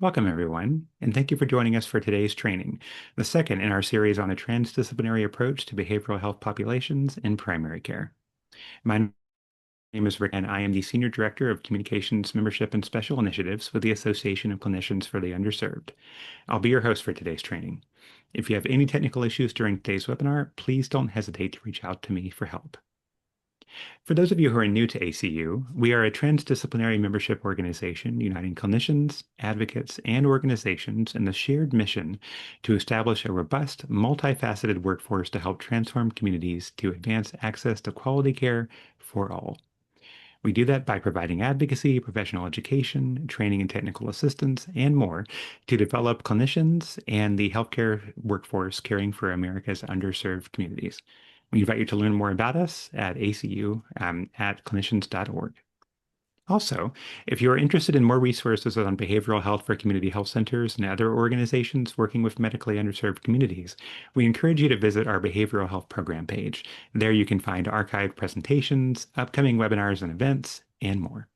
Welcome, everyone, and thank you for joining us for today's training, the second in our series on a transdisciplinary approach to behavioral health populations in primary care. My name is Rick, and I am the Senior Director of Communications, Membership, and Special Initiatives with the Association of Clinicians for the Underserved. I'll be your host for today's training. If you have any technical issues during today's webinar, please don't hesitate to reach out to me for help. For those of you who are new to ACU, we are a transdisciplinary membership organization uniting clinicians, advocates, and organizations in the shared mission to establish a robust, multifaceted workforce to help transform communities to advance access to quality care for all. We do that by providing advocacy, professional education, training and technical assistance, and more to develop clinicians and the healthcare workforce caring for America's underserved communities. We invite you to learn more about us at ACU at clinicians.org. Also, if you are interested in more resources on behavioral health for community health centers and other organizations working with medically underserved communities, we encourage you to visit our behavioral health program page. There you can find archived presentations, upcoming webinars and events, and more.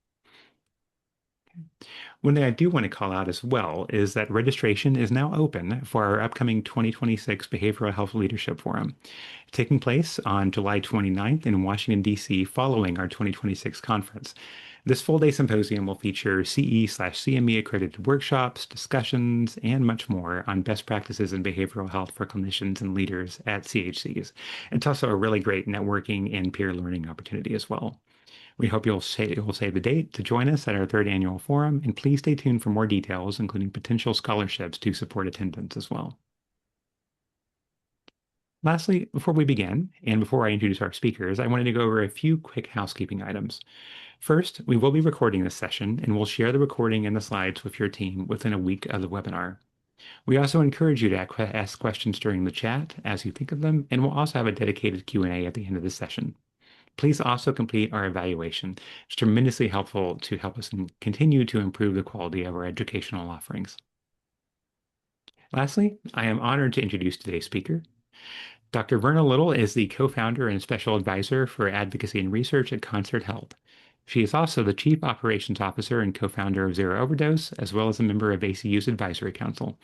One thing I do want to call out as well is that registration is now open for our upcoming 2026 Behavioral Health Leadership Forum, taking place on July 29th in Washington, D.C., following our 2026 conference. This full-day symposium will feature CE/CME accredited workshops, discussions, and much more on best practices in behavioral health for clinicians and leaders at CHCs. It's also a really great networking and peer learning opportunity as well. We hope you'll save the date to join us at our third annual forum, and please stay tuned for more details, including potential scholarships to support attendance as well. Lastly, before we begin, and before I introduce our speakers, I wanted to go over a few quick housekeeping items. First, we will be recording this session, and we'll share the recording and the slides with your team within a week of the webinar. We also encourage you to ask questions during the chat as you think of them, and we'll also have a dedicated Q&A at the end of the session. Please also complete our evaluation. It's tremendously helpful to help us continue to improve the quality of our educational offerings. Lastly, I am honored to introduce today's speaker. Dr. Virna Little is the co-founder and special advisor for advocacy and research at Concert Health. She is also the Chief Operations Officer and co-founder of Zero Overdose, as well as a member of ACU's Advisory Council.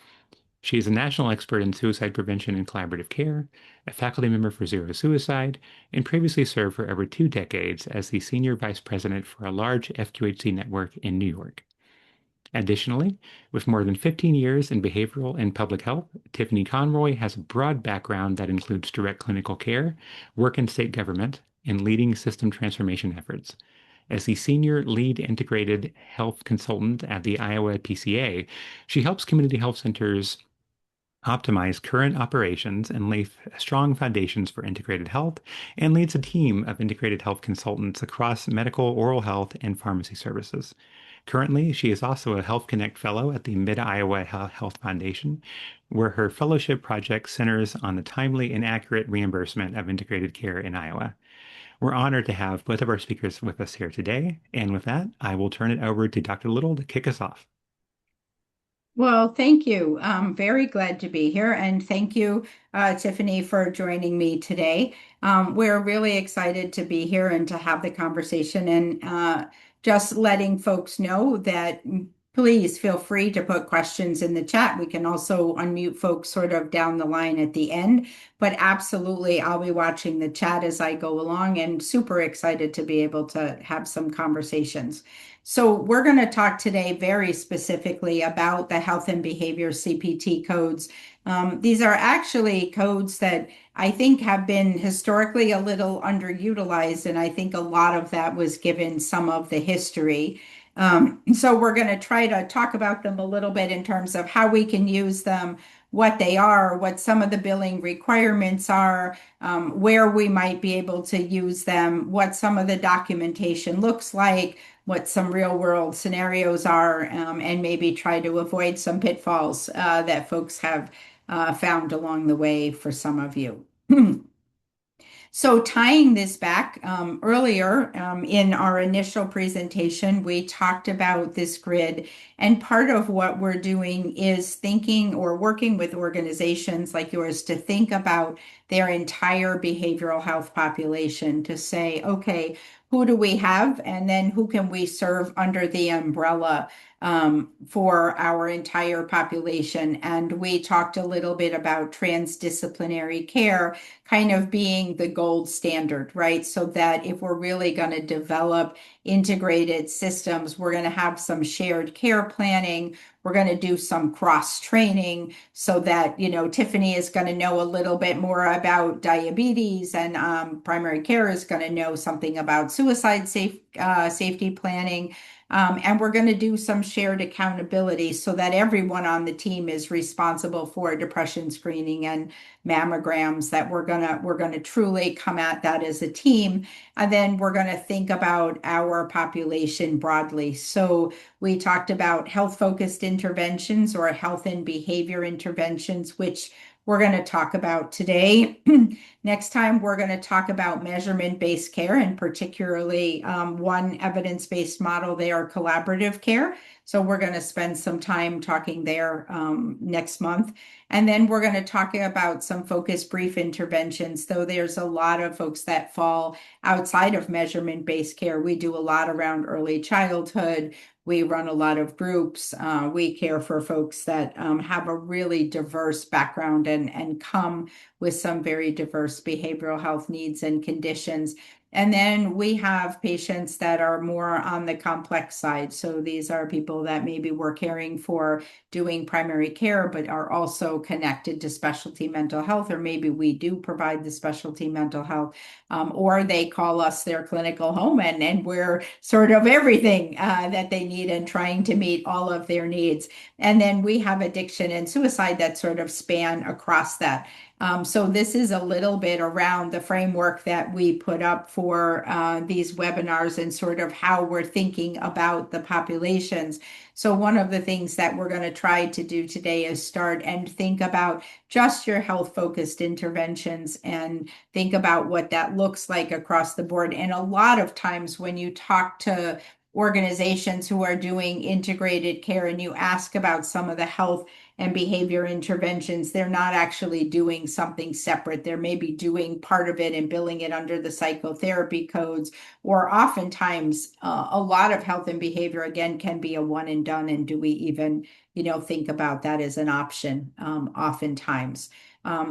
She is a national expert in suicide prevention and collaborative care, a faculty member for Zero Suicide, and previously served for over 2 decades as the senior vice president for a large FQHC network in New York. Additionally, with more than 15 years in behavioral and public health, Tiffany Conroy has a broad background that includes direct clinical care, work in state government, and leading system transformation efforts. As the senior lead integrated health consultant at the Iowa PCA, she helps community health centers optimize current operations and lay strong foundations for integrated health, and leads a team of integrated health consultants across medical, oral health, and pharmacy services. Currently, she is also a Health Connect Fellow at the Mid-Iowa Health Foundation, where her fellowship project centers on the timely and accurate reimbursement of integrated care in Iowa. We're honored to have both of our speakers with us here today, and with that, I will turn it over to Dr. Little to kick us off. Well, thank you. I'm very glad to be here. And thank you, Tiffany, for joining me today. We're really excited to be here and to have the conversation, and just letting folks know that please feel free to put questions in the chat. We can also unmute folks sort of down the line at the end, but absolutely, I'll be watching the chat as I go along and super excited to be able to have some conversations. So we're going to talk today very specifically about the health and behavior CPT codes. These are actually codes that I think have been historically a little underutilized, and I think a lot of that was given some of the history. So we're going to try to talk about them a little bit in terms of how we can use them, what they are, what some of the billing requirements are, where we might be able to use them, what some of the documentation looks like, what some real world scenarios are, and maybe try to avoid some pitfalls that folks have found along the way for some of you. So tying this back, earlier in our initial presentation, we talked about this grid, and part of what we're doing is thinking or working with organizations like yours to think about their entire behavioral health population to say, okay, who do we have, and then who can we serve under the umbrella for our entire population. And we talked a little bit about transdisciplinary care kind of being the gold standard, right? So that if we're really going to develop integrated systems, we're going to have some shared care planning. We're going to do some cross training so that, Tiffany is going to know a little bit more about diabetes, and primary care is going to know something about safety planning. And we're going to do some shared accountability so that everyone on the team is responsible for depression screening and mammograms, that we're gonna truly come at that as a team. And then we're going to think about our population broadly. So we talked about health focused interventions or health and behavior interventions, which we're going to talk about today. Next time, we're going to talk about measurement-based care, and particularly one evidence-based model there, collaborative care. So we're going to spend some time talking there next month. And then we're going to talk about some focus brief interventions, though there's a lot of folks that fall outside of measurement-based care. We do a lot around early childhood. We run a lot of groups. We care for folks that have a really diverse background and come with some very diverse behavioral health needs and conditions. And then we have patients that are more on the complex side. So these are people that maybe we're caring for doing primary care, but are also connected to specialty mental health, or maybe we do provide the specialty mental health, or they call us their clinical home, and we're sort of everything that they need and trying to meet all of their needs. And then we have addiction and suicide that sort of span across that. So this is a little bit around the framework that we put up for these webinars and sort of how we're thinking about the populations. So one of the things that we're going to try to do today is start and think about just your health-focused interventions and think about what that looks like across the board. And a lot of times when you talk to organizations who are doing integrated care and you ask about some of the health and behavior interventions, they're not actually doing something separate. They're maybe doing part of it and billing it under the psychotherapy codes, or oftentimes a lot of health and behavior, again, can be a one and done. And do we even, think about that as an option oftentimes?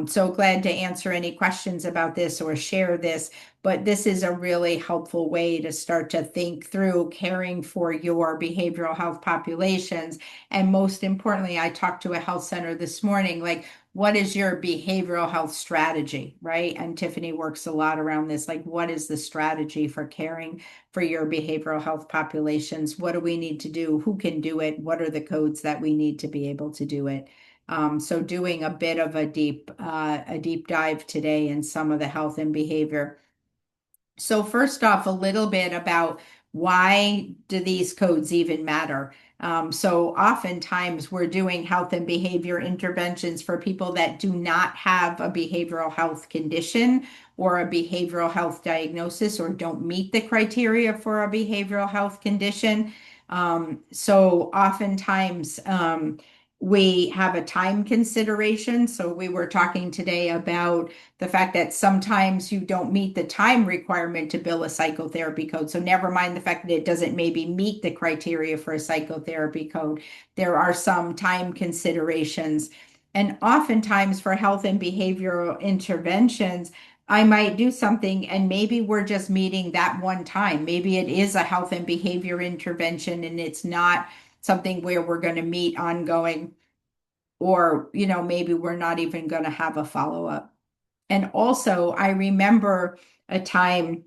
So glad to answer any questions about this or share this, but this is a really helpful way to start to think through caring for your behavioral health populations. And most importantly, I talked to a health center this morning, like, what is your behavioral health strategy, right? And Tiffany works a lot around this, like, what is the strategy for caring for your behavioral health populations? What do we need to do? Who can do it? What are the codes that we need to be able to do it? So doing a bit of a deep dive today in some of the health and behavior. So first off, a little bit about why do these codes even matter? So oftentimes we're doing health and behavior interventions for people that do not have a behavioral health condition or a behavioral health diagnosis, or don't meet the criteria for a behavioral health condition. So oftentimes we have a time consideration. So we were talking today about the fact that sometimes you don't meet the time requirement to bill a psychotherapy code. So never mind the fact that it doesn't maybe meet the criteria for a psychotherapy code. There are some time considerations. And oftentimes for health and behavioral interventions, I might do something and maybe we're just meeting that one time. Maybe it is a health and behavior intervention and it's not something where we're going to meet ongoing, or, maybe we're not even going to have a follow-up. And also, I remember a time,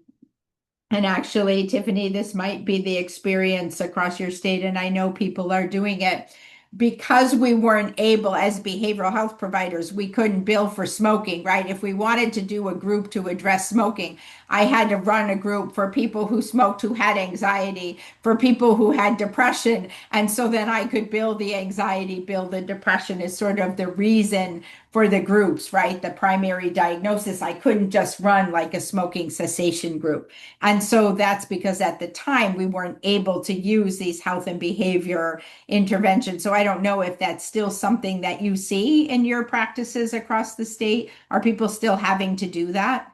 and actually, Tiffany, this might be the experience across your state, and I know people are doing it. Because we weren't able, as behavioral health providers, we couldn't bill for smoking, right? If we wanted to do a group to address smoking, I had to run a group for people who smoked, who had anxiety, for people who had depression. And so then I could bill the anxiety, bill the depression is sort of the reason for the groups, right? The primary diagnosis. I couldn't just run like a smoking cessation group. And so that's because at the time we weren't able to use these health and behavior interventions. So I don't know if that's still something that you see in your practices across the state. Are people still having to do that?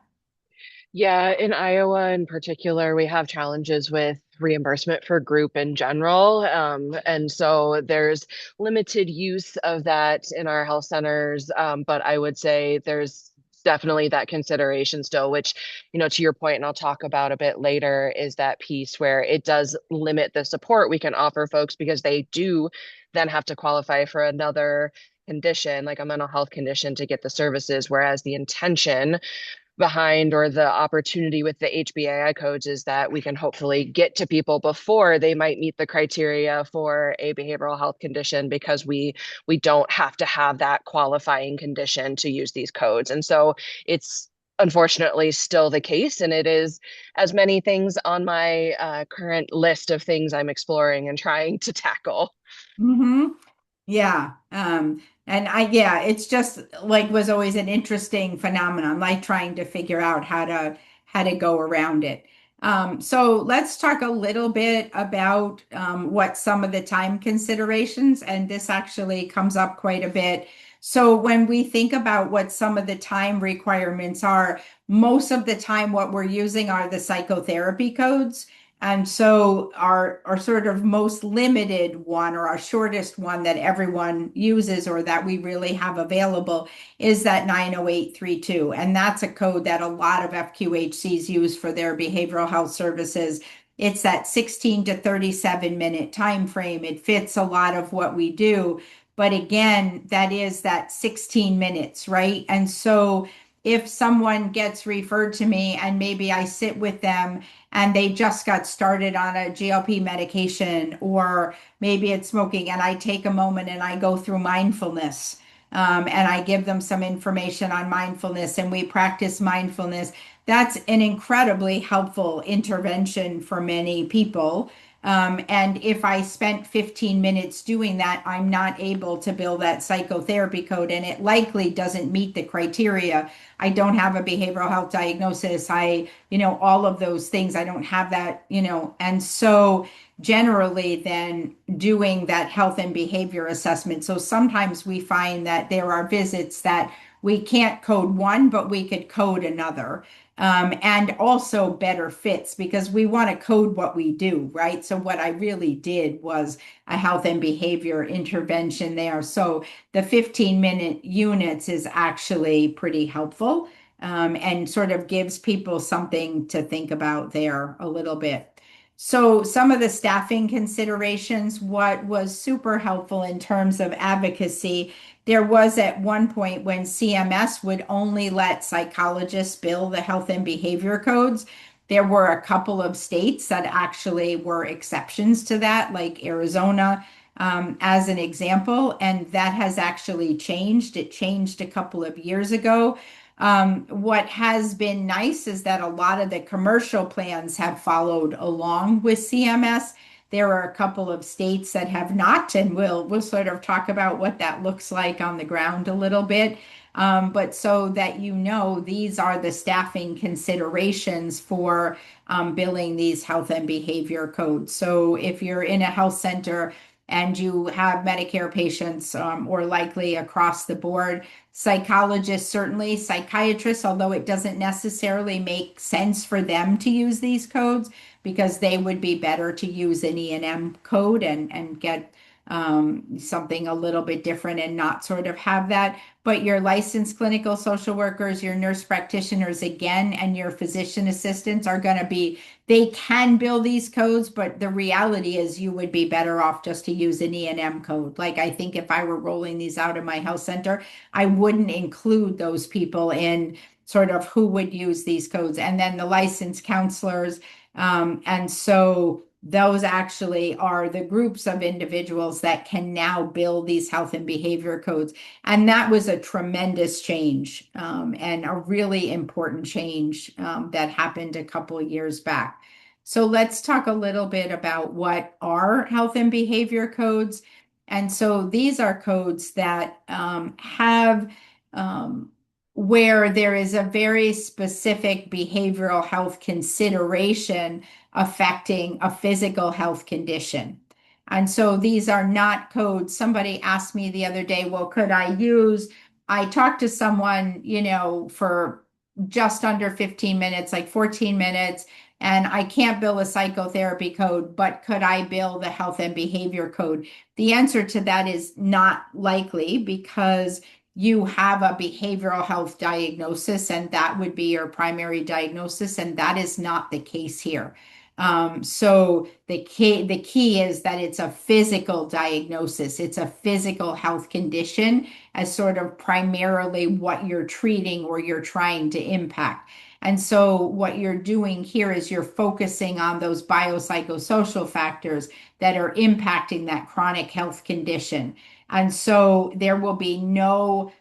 Yeah, in Iowa in particular, we have challenges with reimbursement for group in general. And so there's limited use of that in our health centers. But I would say there's definitely that consideration still, which, to your point, and I'll talk about a bit later, is that piece where it does limit the support we can offer folks because they do then have to qualify for another condition, like a mental health condition, to get the services, whereas the intention behind or the opportunity with the HBAI codes is that we can hopefully get to people before they might meet the criteria for a behavioral health condition because we don't have to have that qualifying condition to use these codes. And so it's unfortunately still the case, and it is as many things on my current list of things I'm exploring and trying to tackle. Hmm. Yeah. And yeah, it's just like was always an interesting phenomenon, like trying to figure out how to go around it. So let's talk a little bit about what some of the time considerations, and this actually comes up quite a bit. So when we think about what some of the time requirements are, most of the time what we're using are the psychotherapy codes. And so our sort of most limited one or our shortest one that everyone uses or that we really have available is that 90832. And that's a code that a lot of FQHCs use for their behavioral health services. It's that 16 to 37-minute time frame. It fits a lot of what we do. But again, that is that 16 minutes, right? And so if someone gets referred to me and maybe I sit with them and they just got started on a GLP medication, or maybe it's smoking, and I take a moment and I go through mindfulness. And I give them some information on mindfulness and we practice mindfulness. That's an incredibly helpful intervention for many people. And if I spent 15 minutes doing that, I'm not able to bill that psychotherapy code, and it likely doesn't meet the criteria. I don't have a behavioral health diagnosis. All of those things, I don't have that, and so generally then doing that health and behavior assessment. So sometimes we find that there are visits that we can't code one, but we could code another. And also better fits because we want to code what we do, right? So what I really did was a health and behavior intervention there. So the 15-minute units is actually pretty helpful, and sort of gives people something to think about there a little bit. So some of the staffing considerations, what was super helpful in terms of advocacy, there was at one point when CMS would only let psychologists bill the health and behavior codes. There were a couple of states that actually were exceptions to that, like Arizona, as an example, and that has actually changed. It changed a couple of years ago. What has been nice is that a lot of the commercial plans have followed along with CMS. There are a couple of states that have not, and we'll sort of talk about what that looks like on the ground a little bit. But so that these are the staffing considerations for billing these health and behavior codes. So if you're in a health center and you have Medicare patients, or likely across the board, psychologists, certainly psychiatrists, although it doesn't necessarily make sense for them to use these codes because they would be better to use an E&M code and get something a little bit different and not sort of have that. But your licensed clinical social workers, your nurse practitioners, again, and your physician assistants are going to be, they can bill these codes, but the reality is you would be better off just to use an E&M code. Like I think if I were rolling these out in my health center, I wouldn't include those people in sort of who would use these codes. And then the licensed counselors. And so those actually are the groups of individuals that can now build these health and behavior codes. And that was a tremendous change, and a really important change, that happened a couple of years back. So let's talk a little bit about what are health and behavior codes. And so these are codes that have where there is a very specific behavioral health consideration affecting a physical health condition. And so these are not codes. Somebody asked me the other day, well, I talked to someone, for just under 15 minutes, like 14 minutes, and I can't bill a psychotherapy code, but could I bill the health and behavior code? The answer to that is not likely because you have a behavioral health diagnosis, and that would be your primary diagnosis, and that is not the case here. So the key is that it's a physical diagnosis. It's a physical health condition as sort of primarily what you're treating or you're trying to impact. And so what you're doing here is you're focusing on those biopsychosocial factors that are impacting that chronic health condition. And so there will be no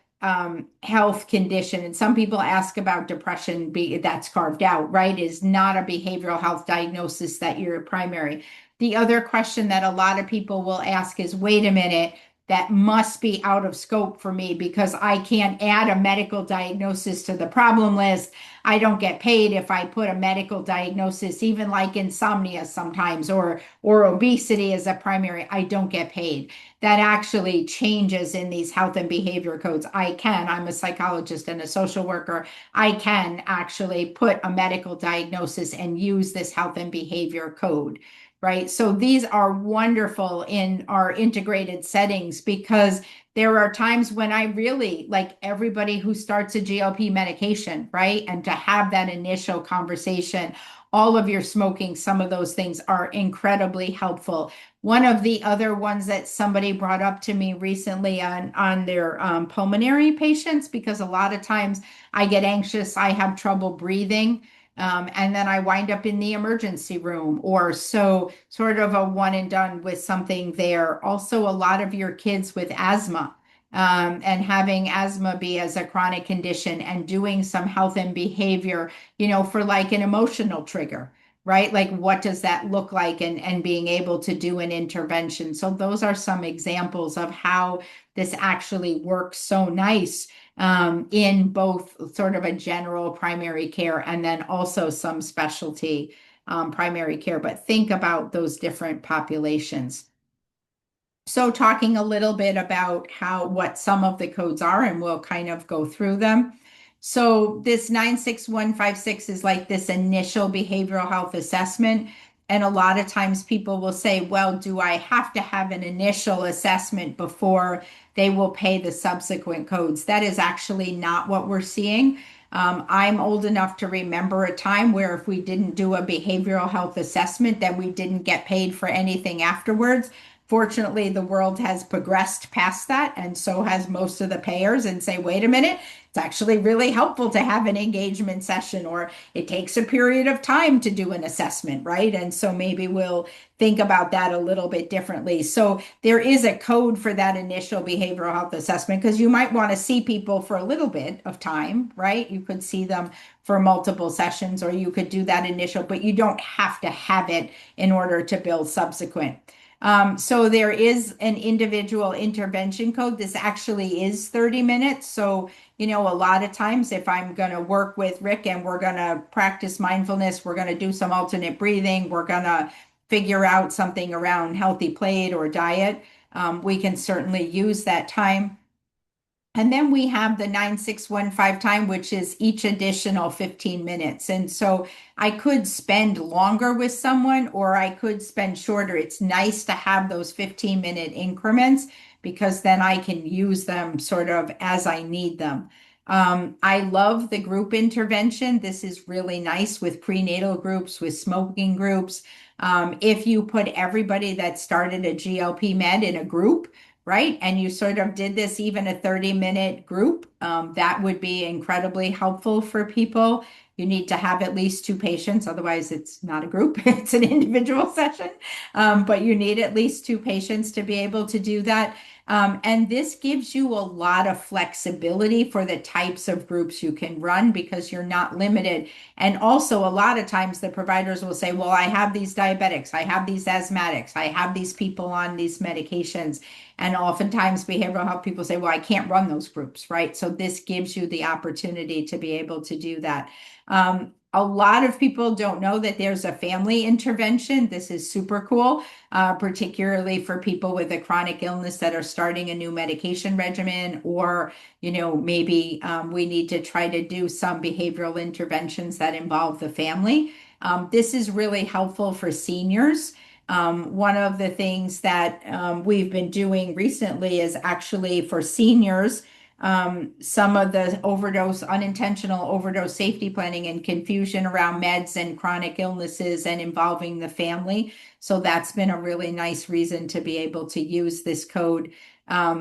health condition. And some people ask about depression, that's carved out, right? Is not a behavioral health diagnosis that you're primary. The other question that a lot of people will ask is, wait a minute, that must be out of scope for me because I can't add a medical diagnosis to the problem list. I don't get paid if I put a medical diagnosis, even like insomnia sometimes or obesity as a primary. I don't get paid. That actually changes in these health and behavior codes. I'm a psychologist and a social worker. I can actually put a medical diagnosis and use this health and behavior code, right? So these are wonderful in our integrated settings because there are times when I really like everybody who starts a GLP medication, right? And to have that initial conversation, all of your smoking, some of those things are incredibly helpful. One of the other ones that somebody brought up to me recently on their pulmonary patients, because a lot of times I get anxious, I have trouble breathing. And then I wind up in the emergency room, or so sort of a one and done with something there. Also, a lot of your kids with asthma, and having asthma be as a chronic condition and doing some health and behavior, for like an emotional trigger, right? Like what does that look like and being able to do an intervention. So those are some examples of how this actually works so nice in both sort of a general primary care and then also some specialty primary care. But think about those different populations. So talking a little bit about what some of the codes are, and we'll kind of go through them. So this 96156 is like this initial behavioral health assessment. And a lot of times people will say, well, do I have to have an initial assessment before they will pay the subsequent codes? That is actually not what we're seeing. I'm old enough to remember a time where if we didn't do a behavioral health assessment, then we didn't get paid for anything afterwards. Fortunately, the world has progressed past that, and so has most of the payers, and say, wait a minute, it's actually really helpful to have an engagement session, or it takes a period of time to do an assessment, right? And so maybe we'll think about that a little bit differently. So there is a code for that initial behavioral health assessment because you might want to see people for a little bit of time, right? You could see them for multiple sessions, or you could do that initial, but you don't have to have it in order to build subsequent. So there is an individual intervention code. This actually is 30 minutes. So, a lot of times if I'm going to work with Rick and we're going to practice mindfulness, we're going to do some alternate breathing, we're going to figure out something around healthy plate or diet, we can certainly use that time. And then we have the 9615 time, which is each additional 15 minutes. And so I could spend longer with someone or I could spend shorter. It's nice to have those 15-minute increments because then I can use them sort of as I need them. I love the group intervention. This is really nice with prenatal groups, with smoking groups. If you put everybody that started a GLP med in a group, right? And you sort of did this even a 30-minute group, that would be incredibly helpful for people. You need to have at least two patients, otherwise it's not a group, it's an individual session. But you need at least two patients to be able to do that. And this gives you a lot of flexibility for the types of groups you can run because you're not limited. And also, a lot of times the providers will say, well, I have these diabetics, I have these asthmatics, I have these people on these medications. And oftentimes behavioral health people say, well, I can't run those groups, right? So this gives you the opportunity to be able to do that. A lot of people don't know that there's a family intervention. This is super cool, particularly for people with a chronic illness that are starting a new medication regimen, or, maybe we need to try to do some behavioral interventions that involve the family. This is really helpful for seniors. One of the things that we've been doing recently is actually for seniors, some of the unintentional overdose safety planning and confusion around meds and chronic illnesses and involving the family. So that's been a really nice reason to be able to use this code.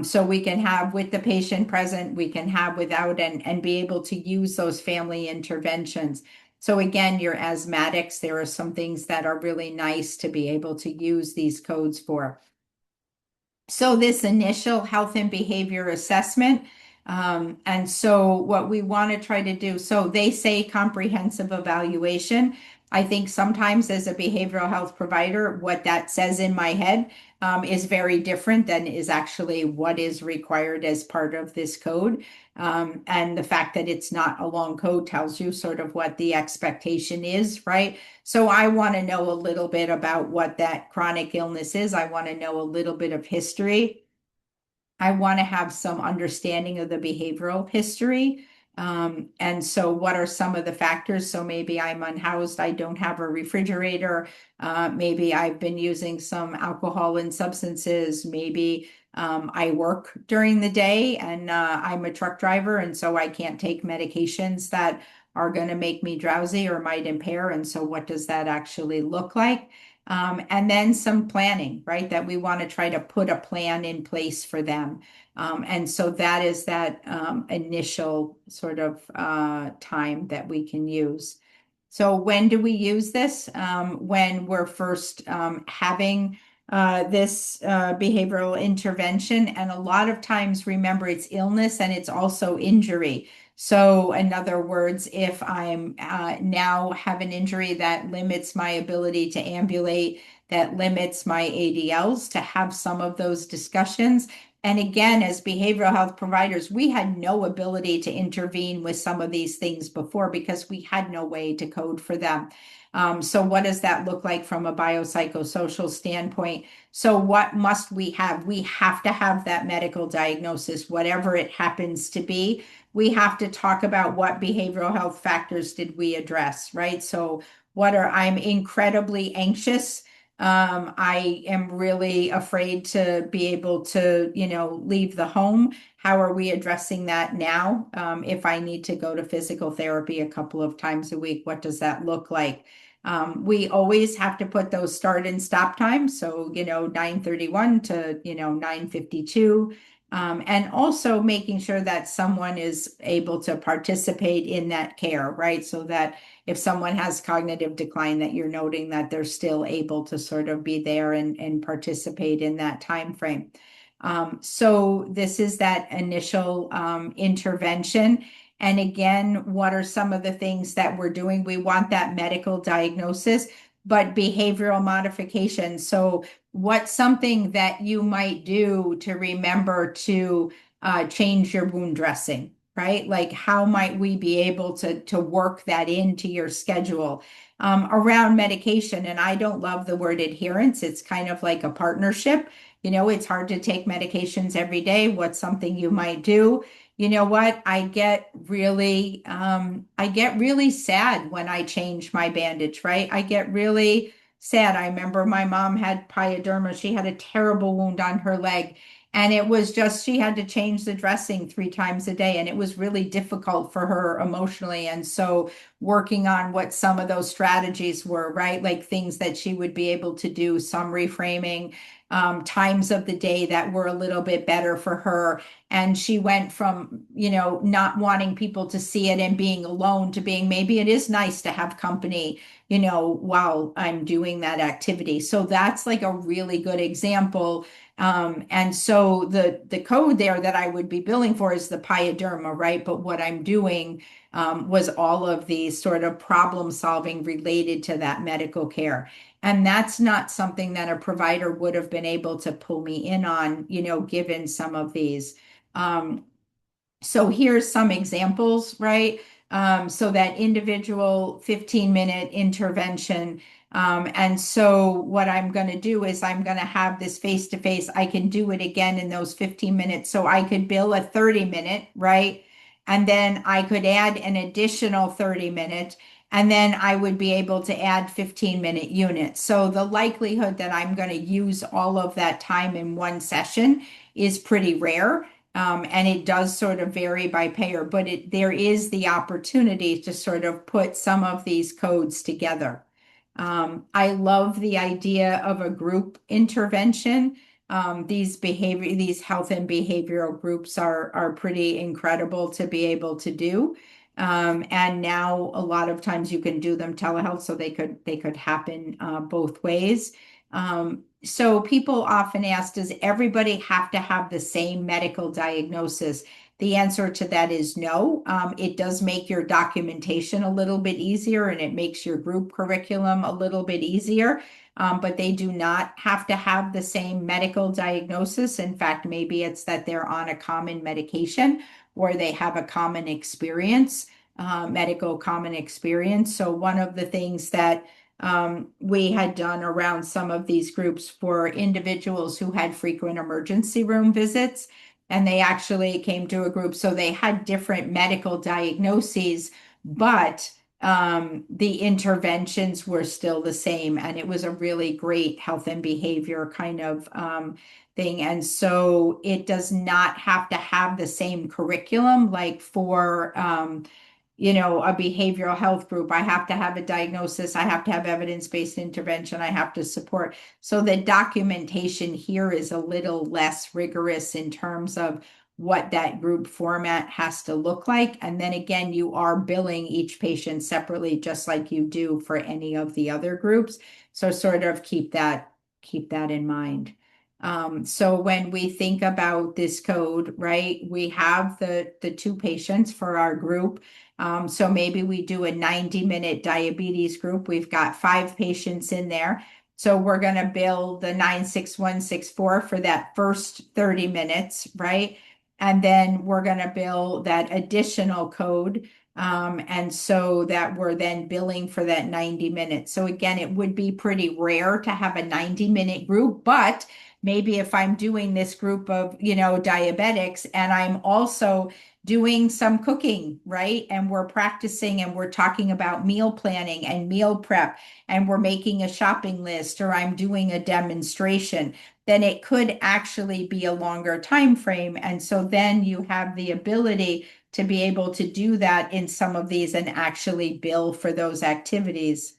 So we can have with the patient present, we can have without, and be able to use those family interventions. So again, your asthmatics, there are some things that are really nice to be able to use these codes for. So this initial health and behavior assessment, and so what we want to try to do, so they say comprehensive evaluation. I think sometimes as a behavioral health provider, what that says in my head is very different than is actually what is required as part of this code. And the fact that it's not a long code tells you sort of what the expectation is, right? So I want to know a little bit about what that chronic illness is. I want to know a little bit of history. I want to have some understanding of the behavioral history. And so, what are some of the factors? So, maybe I'm unhoused, I don't have a refrigerator. Maybe I've been using some alcohol and substances. Maybe I work during the day and I'm a truck driver, and so I can't take medications that are going to make me drowsy or might impair. And so, what does that actually look like? And then some planning, right? That we want to try to put a plan in place for them. And so that is that initial sort of time that we can use. So when do we use this? When we're first having this behavioral intervention. And a lot of times, remember, it's illness and it's also injury. So, in other words, if I'm now have an injury that limits my ability to ambulate, that limits my ADLs, to have some of those discussions. And again, as behavioral health providers, we had no ability to intervene with some of these things before because we had no way to code for them. So what does that look like from a biopsychosocial standpoint? So what must we have? We have to have that medical diagnosis, whatever it happens to be. We have to talk about what behavioral health factors did we address, right? So I'm incredibly anxious. I am really afraid to be able to, leave the home. How are we addressing that now? If I need to go to physical therapy a couple of times a week, what does that look like? We always have to put those start and stop times. So, 9:31 to, 9:52. And also making sure that someone is able to participate in that care, right? So that if someone has cognitive decline, that you're noting that they're still able to sort of be there and participate in that time frame. So this is that initial intervention. And again, what are some of the things that we're doing? We want that medical diagnosis, but behavioral modification. So what's something that you might do to remember to change your wound dressing, right? Like how might we be able to work that into your schedule around medication? And I don't love the word adherence. It's kind of like a partnership. It's hard to take medications every day. What's something you might do? You know what? I get really sad when I change my bandage, right? I get really sad. I remember my mom had pyoderma. She had a terrible wound on her leg. And it was just, she had to change the dressing 3 times a day. And it was really difficult for her emotionally. And so working on what some of those strategies were, right? Like things that she would be able to do, some reframing, times of the day that were a little bit better for her. And she went from, not wanting people to see it and being alone to being, maybe it is nice to have company, while I'm doing that activity. So that's like a really good example. And so the code there that I would be billing for is the pyoderma, right? But what I'm doing was all of these sort of problem solving related to that medical care. And that's not something that a provider would have been able to pull me in on, given some of these. So here's some examples, right? So that individual 15-minute intervention. And so what I'm going to do is I'm going to have this face-to-face. I can do it again in those 15 minutes. So I could bill a 30-minute, right? And then I could add an additional 30 minutes, and then I would be able to add 15-minute units. So the likelihood that I'm going to use all of that time in one session is pretty rare. And it does sort of vary by payer, but there is the opportunity to sort of put some of these codes together. I love the idea of a group intervention. These health and behavioral groups are pretty incredible to be able to do. And now a lot of times you can do them telehealth, so they could happen both ways. So people often ask, does everybody have to have the same medical diagnosis? The answer to that is no. It does make your documentation a little bit easier, and it makes your group curriculum a little bit easier. But they do not have to have the same medical diagnosis. In fact, maybe it's that they're on a common medication or they have a common experience, medical common experience. So one of the things that we had done around some of these groups for individuals who had frequent emergency room visits, and they actually came to a group. So they had different medical diagnoses, but the interventions were still the same. And it was a really great health and behavior kind of thing. And so it does not have to have the same curriculum like for a behavioral health group. I have to have a diagnosis. I have to have evidence-based intervention. I have to support. So the documentation here is a little less rigorous in terms of what that group format has to look like. And then again, you are billing each patient separately, just like you do for any of the other groups. So sort of keep that in mind. So when we think about this code, right, we have the two patients for our group. So maybe we do a 90-minute diabetes group. We've got 5 patients in there. So we're going to bill the 96164 for that first 30 minutes, right? And then we're going to bill that additional code. And so that we're then billing for that 90 minutes. So again, it would be pretty rare to have a 90-minute group, but maybe if I'm doing this group of, diabetics, and I'm also doing some cooking, right? And we're practicing and we're talking about meal planning and meal prep, and we're making a shopping list, or I'm doing a demonstration, then it could actually be a longer time frame. And so then you have the ability to be able to do that in some of these and actually bill for those activities.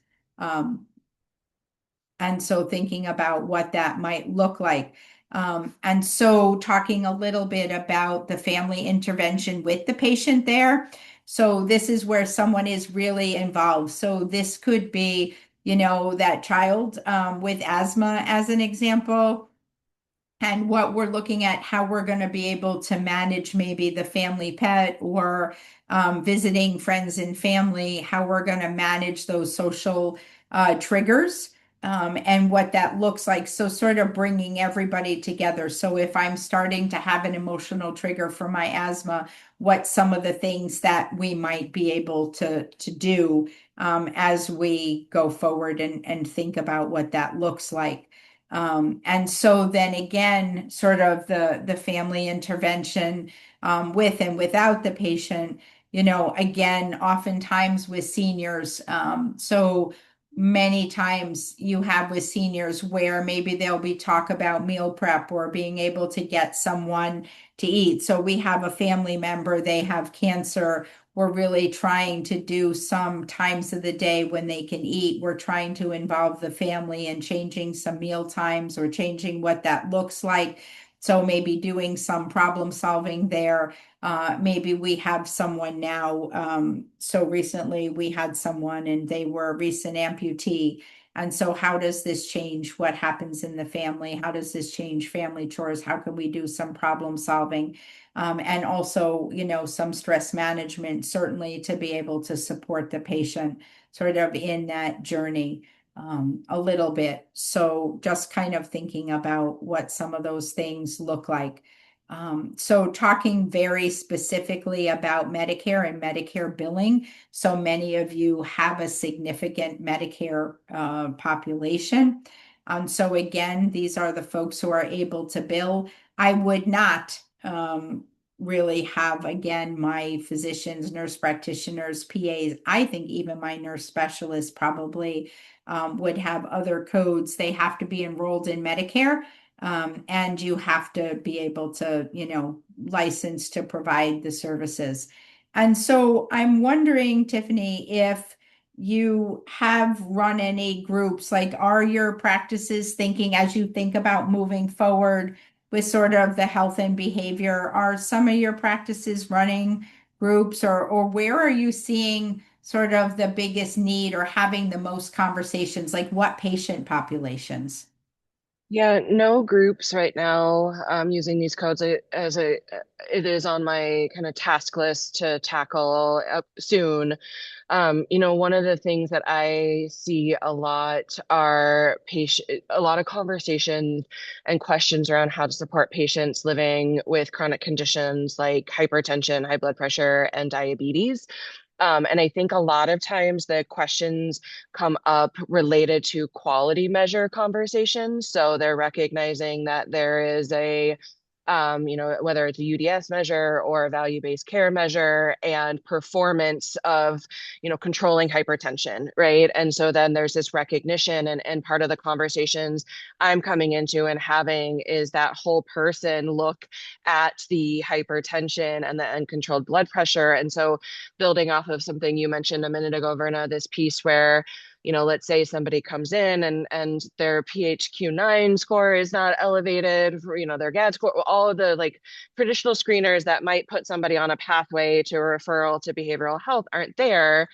And so thinking about what that might look like. And so talking a little bit about the family intervention with the patient there. So this is where someone is really involved. So this could be, that child with asthma as an example. And what we're looking at, how we're going to be able to manage maybe the family pet or visiting friends and family, how we're going to manage those social triggers, and what that looks like. So sort of bringing everybody together. So if I'm starting to have an emotional trigger for my asthma, what some of the things that we might be able to do as we go forward and think about what that looks like. And so then again, sort of the family intervention with and without the patient, again, oftentimes with seniors. So many times you have with seniors where maybe there'll be talk about meal prep or being able to get someone to eat. So we have a family member, they have cancer. We're really trying to do some times of the day when they can eat. We're trying to involve the family in changing some meal times or changing what that looks like. So maybe doing some problem solving there. Maybe we have someone now. So recently we had someone and they were a recent amputee. And so how does this change what happens in the family? How does this change family chores? How can we do some problem solving? And also, some stress management, certainly to be able to support the patient sort of in that journey a little bit. So just kind of thinking about what some of those things look like. So talking very specifically about Medicare and Medicare billing. So many of you have a significant Medicare population. So again, these are the folks who are able to bill. I would not really have, again, my physicians, nurse practitioners, PAs. I think even my nurse specialists probably would have other codes. They have to be enrolled in Medicare. And you have to be able to, license to provide the services. And so I'm wondering, Tiffany, if you have run any groups, like are your practices thinking as you think about moving forward with sort of the health and behavior, are some of your practices running groups or where are you seeing sort of the biggest need or having the most conversations, like what patient populations? Yeah, no groups right now using these codes as it is on my kind of task list to tackle up soon. One of the things that I see a lot are a lot of conversations and questions around how to support patients living with chronic conditions like hypertension, high blood pressure, and diabetes. And I think a lot of times the questions come up related to quality measure conversations. So they're recognizing that there is whether it's a UDS measure or a value-based care measure and performance of, controlling hypertension, right? And so then there's this recognition and part of the conversations I'm coming into and having is that whole person look at the hypertension and the uncontrolled blood pressure. And so building off of something you mentioned a minute ago, Verna, this piece where let's say somebody comes in and their PHQ-9 score is not elevated, their GAD score, all of the like traditional screeners that might put somebody on a pathway to a referral to behavioral health aren't there.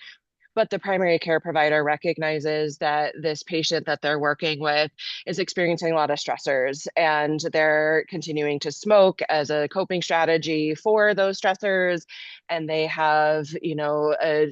But the primary care provider recognizes that this patient that they're working with is experiencing a lot of stressors and they're continuing to smoke as a coping strategy for those stressors. And they have, a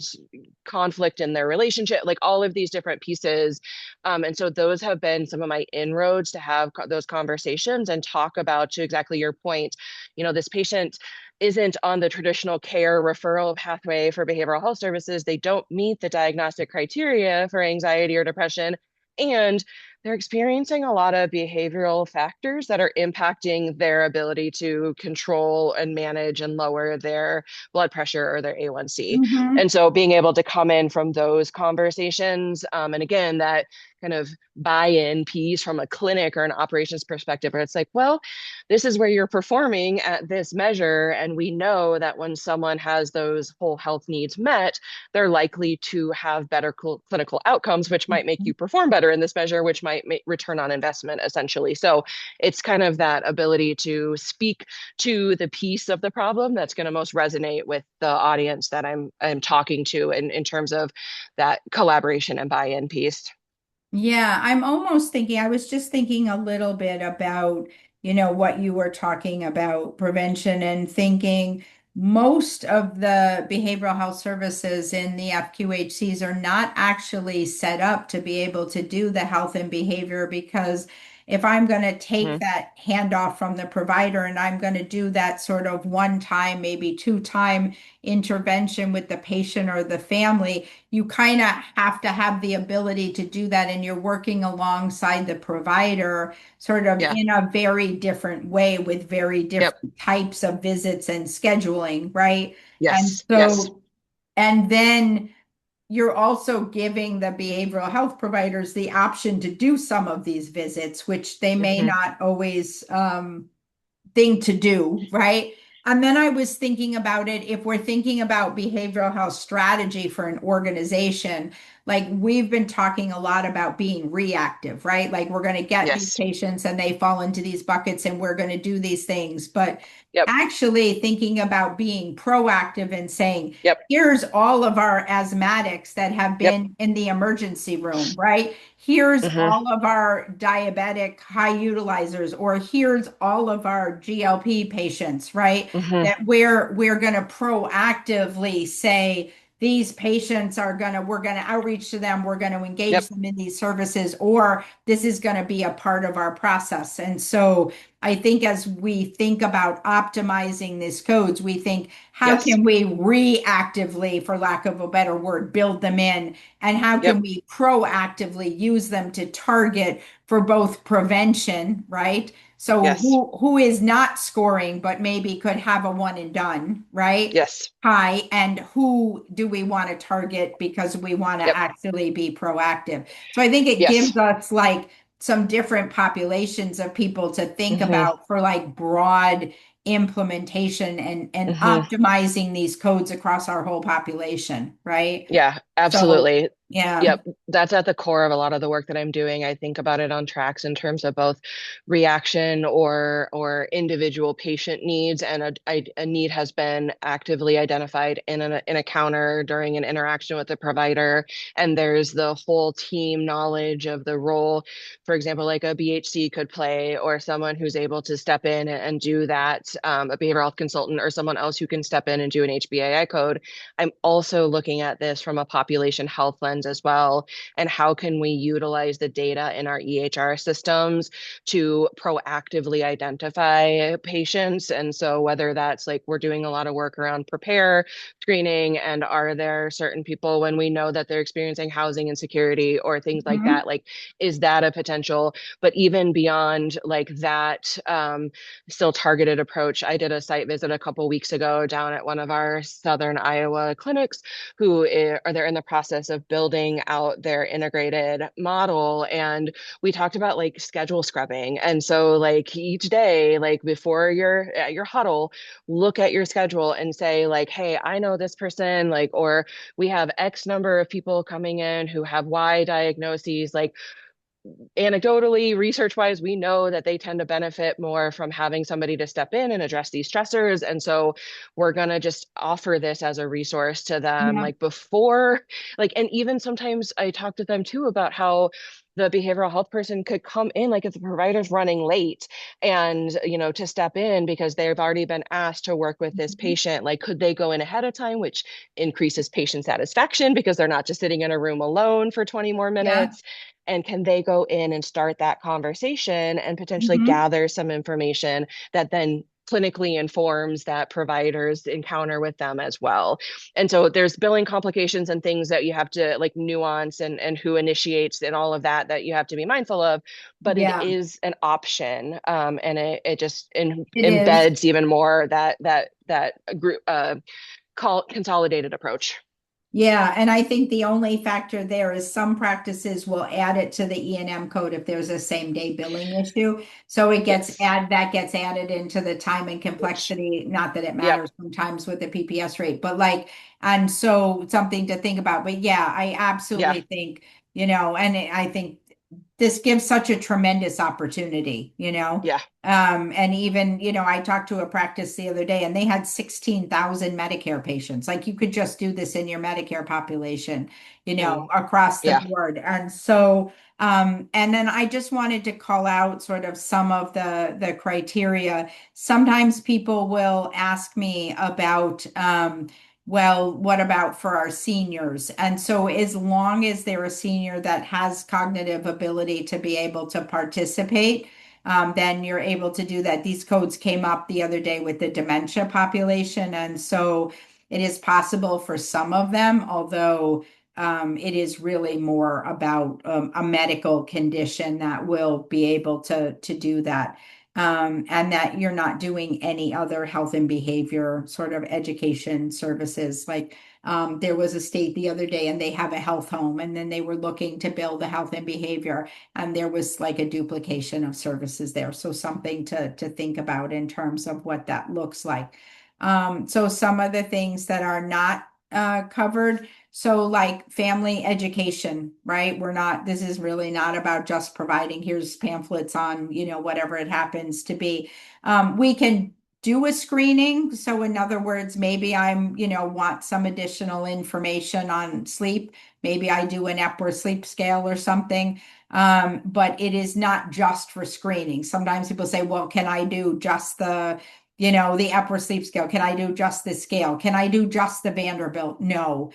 conflict in their relationship, like all of these different pieces. And so those have been some of my inroads to have those conversations and talk about, to exactly your point, this patient isn't on the traditional care referral pathway for behavioral health services. They don't meet the diagnostic criteria for anxiety or depression. And they're experiencing a lot of behavioral factors that are impacting their ability to control and manage and lower their blood pressure or their A1C. Mhm. And so being able to come in from those conversations, and again, that kind of buy-in piece from a clinic or an operations perspective, where it's like, well, this is where you're performing at this measure. And we know that when someone has those whole health needs met, they're likely to have better clinical outcomes, which might make you perform better in this measure, which might return on investment, essentially. So it's kind of that ability to speak to the piece of the problem that's going to most resonate with the audience that I'm talking to in terms of that collaboration and buy-in piece. Yeah, I'm almost thinking, I was just thinking a little bit about, what you were talking about prevention and thinking most of the behavioral health services in the FQHCs are not actually set up to be able to do the health and behavior because if I'm going to take Mhm. that handoff from the provider and I'm going to do that sort of one time, maybe two time intervention with the patient or the family, you kind of have to have the ability to do that and you're working alongside the provider sort of Yeah. in a very different way with very Yep. different types of visits and scheduling, right? And Yes. Yes. so and then you're also giving the behavioral health providers the option to do some of these visits, which they may Hmm. not always thing to do, right? And then I was thinking about it, if we're thinking about behavioral health strategy for an organization, like we've been talking a lot about being reactive, right? Like we're going to get these Yes. patients and they fall into these buckets and we're going to do these things. But Yep. actually thinking about being proactive and saying, Yep. here's all of our asthmatics that have Yep. been in the emergency room, right? Here's Hmm. all of our diabetic high utilizers, or here's all of our GLP patients, right? Hmm. That we're going to proactively say these patients are going to, we're going to outreach to them, we're going to engage Yep. them in these services, or this is going to be a part of our process. And so I think as we think about optimizing these codes, we think, how Yes. can we reactively, for lack of a better word, build them in? And how can Yep. we proactively use them to target for both prevention, right? So Yes. who is not scoring, but maybe could have a one and done, right? Yes. High, and who do we want to target because we want to Yep. actually be proactive? So I think it gives Yes. us like some different populations of people to think Hmm. about for like broad implementation and Hmm. optimizing these codes across our whole population, right? Yeah, So, absolutely. yeah. Yep, that's at the core of a lot of the work that I'm doing. I think about it on tracks in terms of both reaction or individual patient needs, and a need has been actively identified in a counter during an interaction with the provider, and there's the whole team knowledge of the role, for example, like a BHC could play, or someone who's able to step in and do that, a behavioral health consultant, or someone else who can step in and do an HBAI code. I'm also looking at this from a population health lens as well. And how can we utilize the data in our EHR systems to proactively identify patients? And so, whether that's like we're doing a lot of work around prepare screening, and are there certain people when we know that they're experiencing housing insecurity or things like Mhm. that? Like, is that a potential? But even beyond like that, still targeted approach. I did a site visit a couple weeks ago down at one of our Southern Iowa clinics are they're in the process of building out their integrated model. And we talked about like schedule scrubbing. And so like each day, like before you're at your huddle, look at your schedule and say like, hey, I know this person, like, or we have X number of people coming in who have Y diagnoses. Like, anecdotally, research wise, we know that they tend to benefit more from having somebody to step in and address these stressors. And so we're going to just offer this as a resource to them, Yeah. like before, like, and even sometimes I talk to them too about how the behavioral health person could come in, like if the provider's running late, and, to step in because they've already been asked to work with this Mhm. patient, like, could they go in ahead of time, which increases patient satisfaction because they're not just sitting in a room alone for 20 more Yeah. minutes. And can they go in and start that conversation and potentially Mhm. gather some information that then clinically informs that providers encounter with them as well? And so there's billing complications and things that you have to like nuance, and who initiates and all of that that you have to be mindful of. But it Yeah, is an option, and it just it is. embeds even more that group consolidated approach. Yeah, and I think the only factor there is some practices will add it to the E&M code if there's a same day billing issue. So Yes. that gets added into the time and Which, complexity. Not that it yep. matters sometimes with the PPS rate, but like, and so something to think about. But yeah, I Yeah. absolutely think, I think this gives such a tremendous opportunity, Yeah. And even, I talked to a practice the other day and they had 16,000 Medicare patients. Like you could just do this in your Medicare population, Mm, across the yeah. board. And so, and then I just wanted to call out sort of some of the criteria. Sometimes people will ask me about, well, what about for our seniors? And so, as long as they're a senior that has cognitive ability to be able to participate, then you're able to do that. These codes came up the other day with the dementia population. And so it is possible for some of them, although it is really more about a medical condition that will be able to do that. And that you're not doing any other health and behavior sort of education services. Like there was a state the other day and they have a health home and then they were looking to build a health and behavior and there was like a duplication of services there. So something to think about in terms of what that looks like. So some of the things that are not covered. So like family education, right? This is really not about just providing, here's pamphlets on, whatever it happens to be. We can do a screening. So in other words, maybe want some additional information on sleep. Maybe I do an Epworth sleep scale or something. But it is not just for screening. Sometimes people say, well, can I do just the Epworth sleep scale? Can I do just the scale? Can I do just the Vanderbilt? No.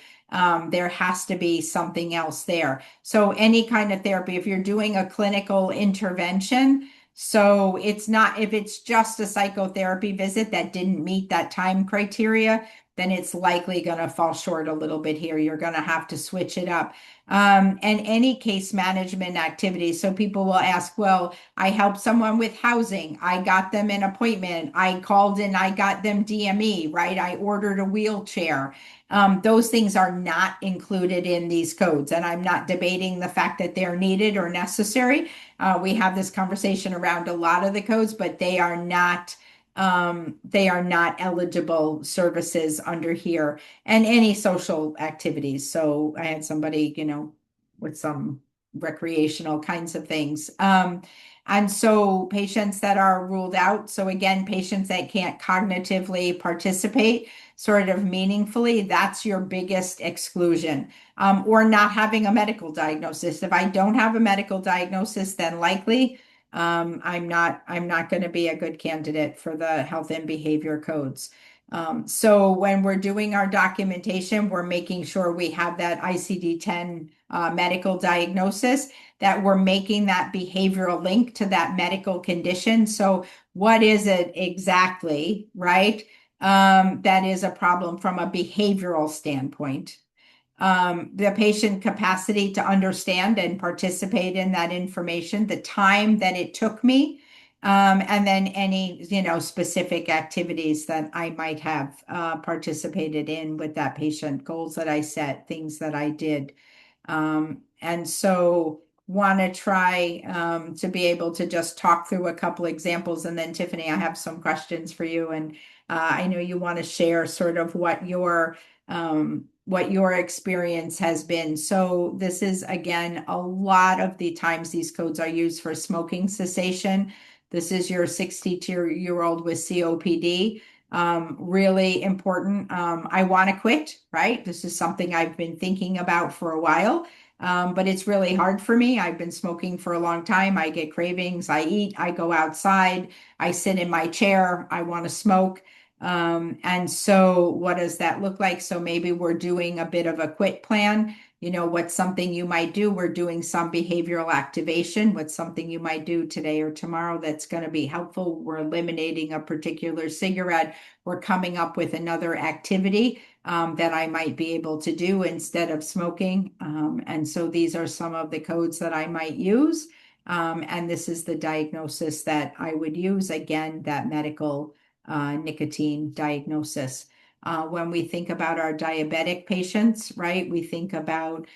There has to be something else there. So any kind of therapy, if you're doing a clinical intervention, So it's not, if it's just a psychotherapy visit that didn't meet that time criteria, then it's likely going to fall short a little bit here. You're going to have to switch it up. And any case management activities. So people will ask, well, I helped someone with housing. I got them an appointment. I called in, I got them DME, right? I ordered a wheelchair. Those things are not included in these codes. And I'm not debating the fact that they're needed or necessary. We have this conversation around a lot of the codes, but they are not eligible services under here, and any social activities. So I had somebody, with some recreational kinds of things. And so patients that are ruled out. So again, patients that can't cognitively participate sort of meaningfully, that's your biggest exclusion. Or not having a medical diagnosis. If I don't have a medical diagnosis, then likely I'm not going to be a good candidate for the health and behavior codes. So when we're doing our documentation, we're making sure we have that ICD-10 medical diagnosis, that we're making that behavioral link to that medical condition. So what is it exactly, right? That is a problem from a behavioral standpoint. The patient capacity to understand and participate in that information, the time that it took me, and then any, specific activities that I might have participated in with that patient, goals that I set, things that I did. And so want to try to be able to just talk through a couple examples. And then Tiffany, I have some questions for you. And I know you want to share sort of what your experience has been. So this is, again, a lot of the times these codes are used for smoking cessation. This is your 62-year-old with COPD. Really important. I want to quit, right? This is something I've been thinking about for a while. But it's really hard for me. I've been smoking for a long time. I get cravings. I eat, I go outside, I sit in my chair, I want to smoke. And so what does that look like? So maybe we're doing a bit of a quit plan. What's something you might do? We're doing some behavioral activation. What's something you might do today or tomorrow that's going to be helpful? We're eliminating a particular cigarette. We're coming up with another activity that I might be able to do instead of smoking. And so these are some of the codes that I might use. And this is the diagnosis that I would use. Again, that medical nicotine diagnosis. When we think about our diabetic patients, right, we think about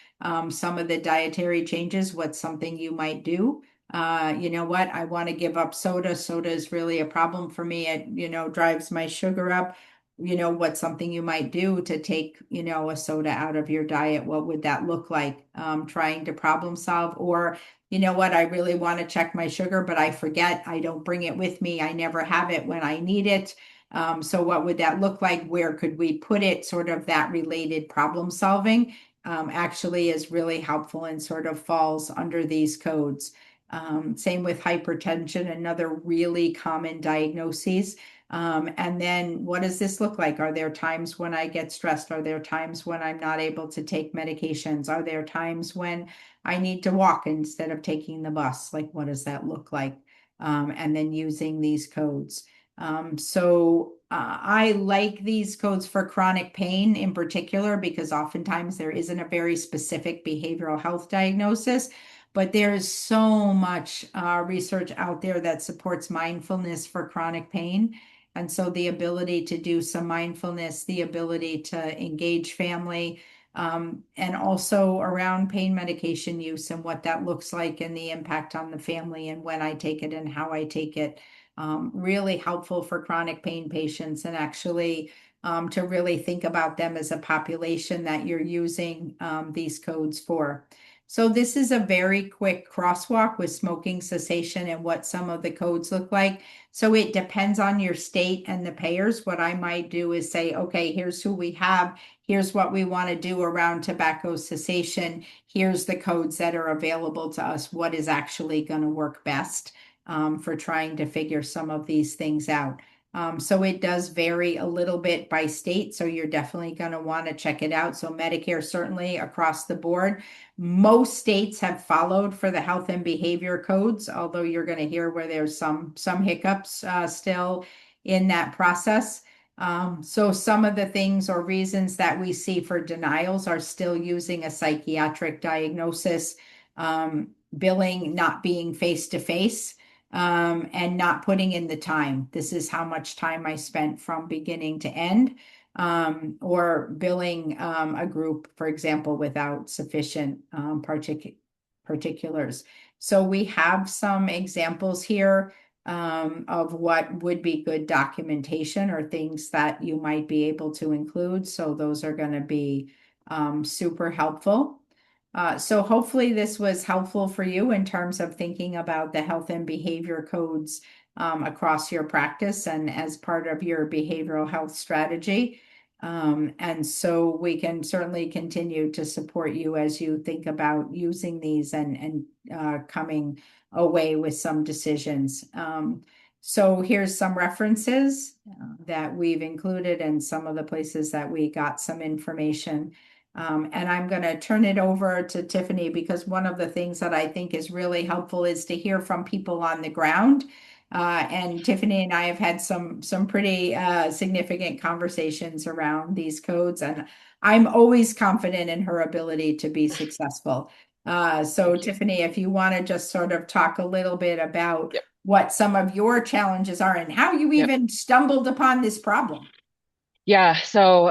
some of the dietary changes, what's something you might do. You know what, I want to give up soda. Soda is really a problem for me. It, drives my sugar up. What's something you might do to take, a soda out of your diet? What would that look like? Trying to problem solve. Or you know what, I really want to check my sugar, but I forget, I don't bring it with me. I never have it when I need it. So what would that look like? Where could we put it? Sort of that related problem solving actually is really helpful and sort of falls under these codes. Same with hypertension, another really common diagnosis. And then what does this look like? Are there times when I get stressed? Are there times when I'm not able to take medications? Are there times when I need to walk instead of taking the bus? Like, what does that look like? And then using these codes. I like these codes for chronic pain in particular, because oftentimes there isn't a very specific behavioral health diagnosis, but there is so much research out there that supports mindfulness for chronic pain. And so the ability to do some mindfulness, the ability to engage family, and also around pain medication use and what that looks like and the impact on the family and when I take it and how I take it. Really helpful for chronic pain patients, and actually to really think about them as a population that you're using these codes for. So this is a very quick crosswalk with smoking cessation and what some of the codes look like. So it depends on your state and the payers. What I might do is say, okay, here's who we have. Here's what we want to do around tobacco cessation. Here's the codes that are available to us. What is actually going to work best for trying to figure some of these things out. So it does vary a little bit by state. So you're definitely going to want to check it out. So Medicare, certainly across the board. Most states have followed for the health and behavior codes, although you're going to hear where there's some hiccups still in that process. So some of the things or reasons that we see for denials are still using a psychiatric diagnosis, billing not being face to face, and not putting in the time. This is how much time I spent from beginning to end, or billing a group, for example, without sufficient particulars. So we have some examples here of what would be good documentation or things that you might be able to include. So those are going to be super helpful. So hopefully this was helpful for you in terms of thinking about the health and behavior codes across your practice and as part of your behavioral health strategy. And so we can certainly continue to support you as you think about using these and coming away with some decisions. So here's some references that we've included and some of the places that we got some information. And I'm going to turn it over to Tiffany because one of the things that I think is really helpful is to hear from people on the ground. And Tiffany and I have had some pretty significant conversations around these codes, and I'm always confident in her ability to be successful. So Thank you. Tiffany, if you want to just sort of talk a little bit about Yep. what some of your challenges are and how you Yep. even stumbled upon this problem. Yeah, so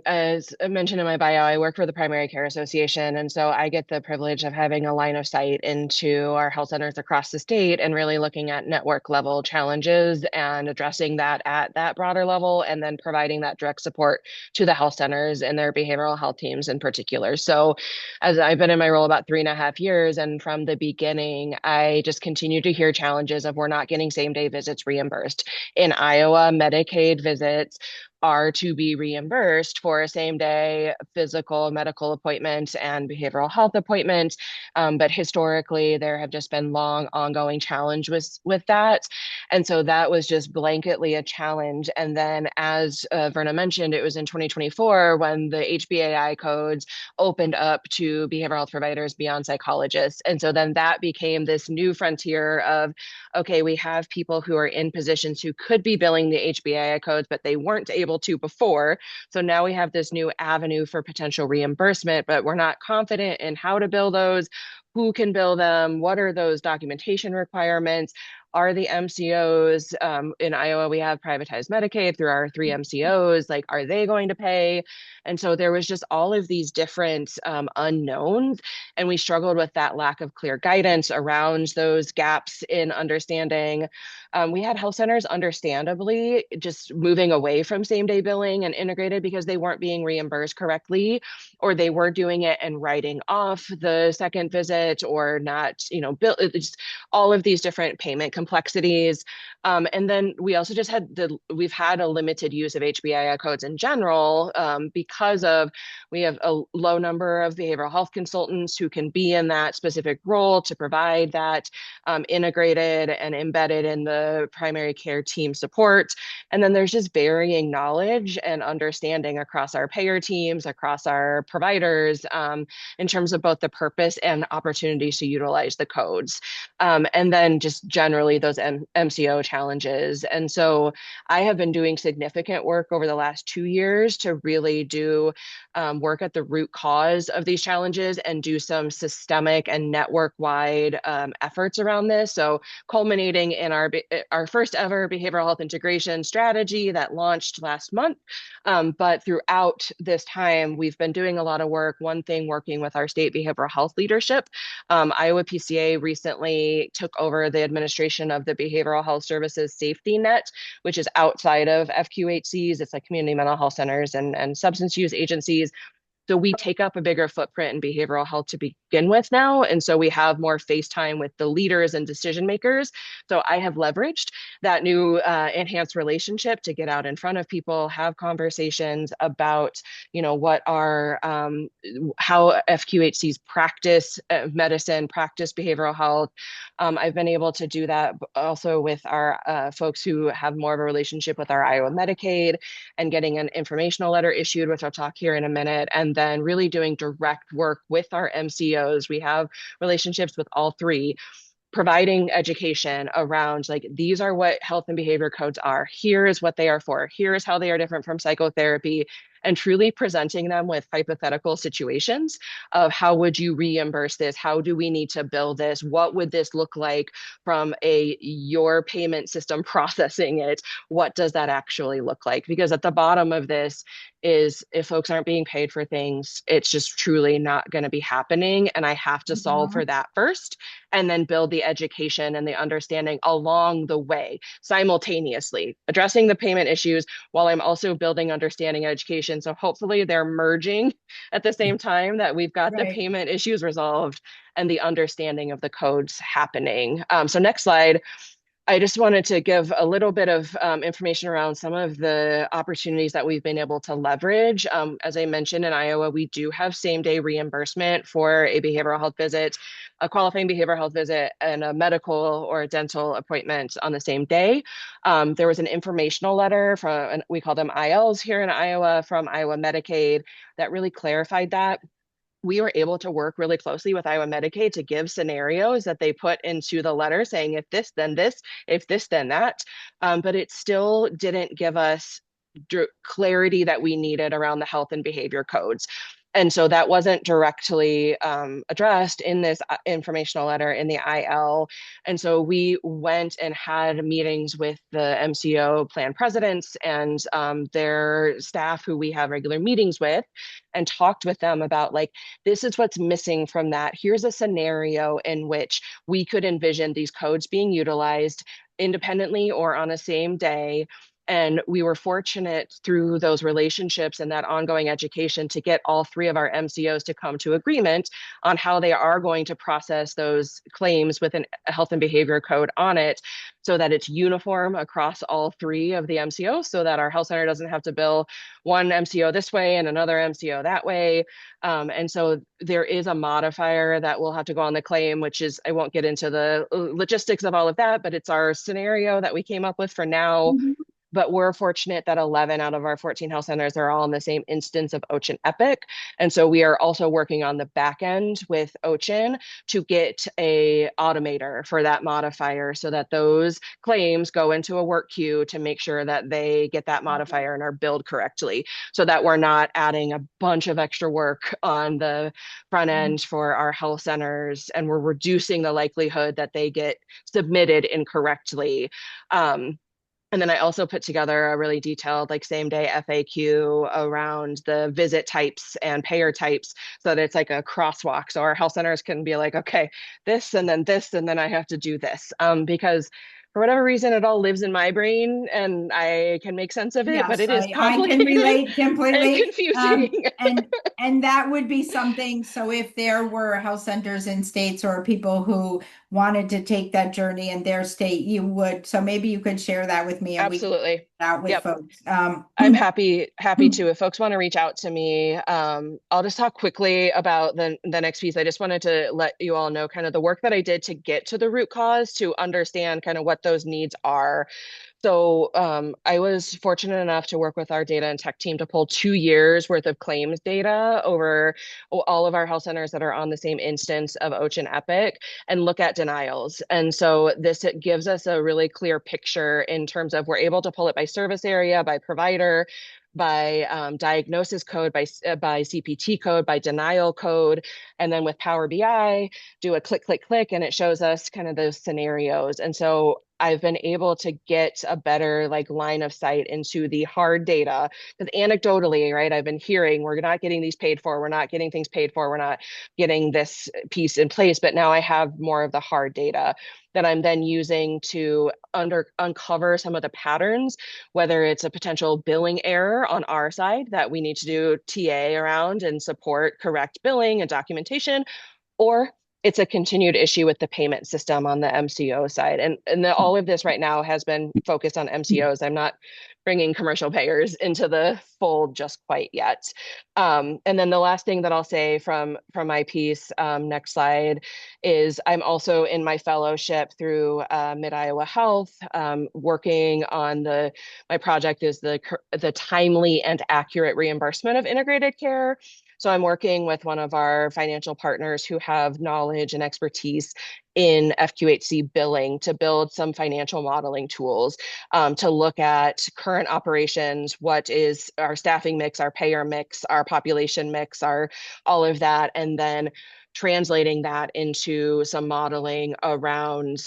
as I mentioned in my bio, I work for the Primary Care Association, and so I get the privilege of having a line of sight into our health centers across the state and really looking at network level challenges and addressing that at that broader level, and then providing that direct support to the health centers and their behavioral health teams in particular. So as I've been in my role about 3.5 years, and from the beginning, I just continue to hear challenges of we're not getting same-day visits reimbursed. In Iowa, Medicaid visits are to be reimbursed for a same day physical medical appointment and behavioral health appointment. But historically, there have just been long ongoing challenge with that. And so that was just blanketly a challenge. And then as Virna mentioned, it was in 2024 when the HBAI codes opened up to behavioral health providers beyond psychologists. And so then that became this new frontier of, okay, we have people who are in positions who could be billing the HBAI codes, but they weren't able to before. So now we have this new avenue for potential reimbursement, but we're not confident in how to bill those, who can bill them, what are those documentation requirements. Are the MCOs in Iowa, we have privatized Medicaid through our 3 MCOs, like, are they going to pay? And so there was just all of these different unknowns. And we struggled with that lack of clear guidance around those gaps in understanding. We had health centers, understandably, just moving away from same day billing and integrated because they weren't being reimbursed correctly, or they were doing it and writing off the second visit or not, bill. It's all of these different payment complexities. And then we also just we've had a limited use of HBII codes in general because of we have a low number of behavioral health consultants who can be in that specific role to provide that integrated and embedded in the primary care team support. And then there's just varying knowledge and understanding across our payer teams, across our providers, in terms of both the purpose and opportunities to utilize the codes. And then just generally those MCO challenges. And so I have been doing significant work over the last 2 years to really do work at the root cause of these challenges and do some systemic and network-wide efforts around this. So culminating in our first ever behavioral health integration strategy that launched last month. But throughout this time, we've been doing a lot of work. One thing, working with our state behavioral health leadership. Iowa PCA recently took over the administration of the Behavioral Health Services Safety Net, which is outside of FQHCs. It's like community mental health centers and substance use agencies. So we take up a bigger footprint in behavioral health to begin with now. And so we have more face time with the leaders and decision makers. So I have leveraged that new enhanced relationship to get out in front of people, have conversations about, what are how FQHCs practice medicine, practice behavioral health. I've been able to do that also with our folks who have more of a relationship with our Iowa Medicaid and getting an informational letter issued, which I'll talk here in a minute, and then really doing direct work with our MCOs. We have relationships with all three, providing education around like, these are what health and behavior codes are. Here is what they are for. Here is how they are different from psychotherapy, and truly presenting them with hypothetical situations of how would you reimburse this? How do we need to bill this? What would this look like from your payment system processing it? What does that actually look like? Because at the bottom of this is, if folks aren't being paid for things, it's just truly not going to be happening. And I have to solve for that first, and then build the education and the understanding along the way, simultaneously addressing the payment issues while I'm also building understanding and education. So hopefully they're merging at the same time, that we've got the Right. payment issues resolved and the understanding of the codes happening. So next slide. I just wanted to give a little bit of information around some of the opportunities that we've been able to leverage. As I mentioned, in Iowa, we do have same-day reimbursement for a behavioral health visit, a qualifying behavioral health visit, and a medical or a dental appointment on the same day. There was an informational letter from, we call them ILs here in Iowa, from Iowa Medicaid, that really clarified that. We were able to work really closely with Iowa Medicaid to give scenarios that they put into the letter saying, if this, then this, if this, then that. But it still didn't give us clarity that we needed around the health and behavior codes. And so that wasn't directly addressed in this informational letter in the IL. And so we went and had meetings with the MCO plan presidents and their staff who we have regular meetings with, and talked with them about, like, this is what's missing from that. Here's a scenario in which we could envision these codes being utilized independently or on a same day. And we were fortunate through those relationships and that ongoing education to get all three of our MCOs to come to agreement on how they are going to process those claims with a health and behavior code on it, so that it's uniform across all three of the MCOs, so that our health center doesn't have to bill one MCO this way and another MCO that way. And so there is a modifier that will have to go on the claim, which is, I won't get into the logistics of all of that, but it's our scenario that we came up with for now. Mhm. But we're fortunate that 11 out of our 14 health centers are all in the same instance of OCHIN Epic. And so we are also working on the back end with OCHIN to get a automator for that modifier, so that those claims go into a work queue to make sure that they get that modifier and are billed correctly, so that we're not adding a bunch of extra work on the front end for our health centers, and we're reducing the likelihood that they get submitted incorrectly. And then I also put together a really detailed, like, same day FAQ around the visit types and payer types, so that it's like a crosswalk. So our health centers can be like, okay, this, and then I have to do this. Because for whatever reason, it all lives in my brain and I can make sense of it, but Yes, it is I can complicated relate and completely. confusing. And that would be something. So if there were health centers in states or people who wanted to take that journey in their state, you would. So maybe you could share that with me and we can Absolutely. out with Yep. folks. I'm happy to. If folks want to reach out to me, I'll just talk quickly about the next piece. I just wanted to let you all know kind of the work that I did to get to the root cause, to understand kind of what those needs are. So I was fortunate enough to work with our data and tech team to pull 2 years worth of claims data over all of our health centers that are on the same instance of OCHIN Epic, and look at denials. And so this, it gives us a really clear picture in terms of, we're able to pull it by service area, by provider, by diagnosis code, by CPT code, by denial code. And then with Power BI, do a click, click, click, and it shows us kind of those scenarios. And so I've been able to get a better, like, line of sight into the hard data, because anecdotally, right, I've been hearing, we're not getting these paid for, we're not getting things paid for, we're not getting this piece in place, but now I have more of the hard data. that I'm then using to uncover some of the patterns, whether it's a potential billing error on our side that we need to do TA around and support correct billing and documentation, or it's a continued issue with the payment system on the MCO side. All of this right now has been focused on MCOs. I'm not bringing commercial payers into the fold just quite yet. And then the last thing that I'll say from my piece, next slide, is I'm also in my fellowship through Mid Iowa Health, working on my project is the timely and accurate reimbursement of integrated care. So I'm working with one of our financial partners who have knowledge and expertise in FQHC billing to build some financial modeling tools, to look at current operations, what is our staffing mix, our payer mix, our population mix, all of that, and then translating that into some modeling around,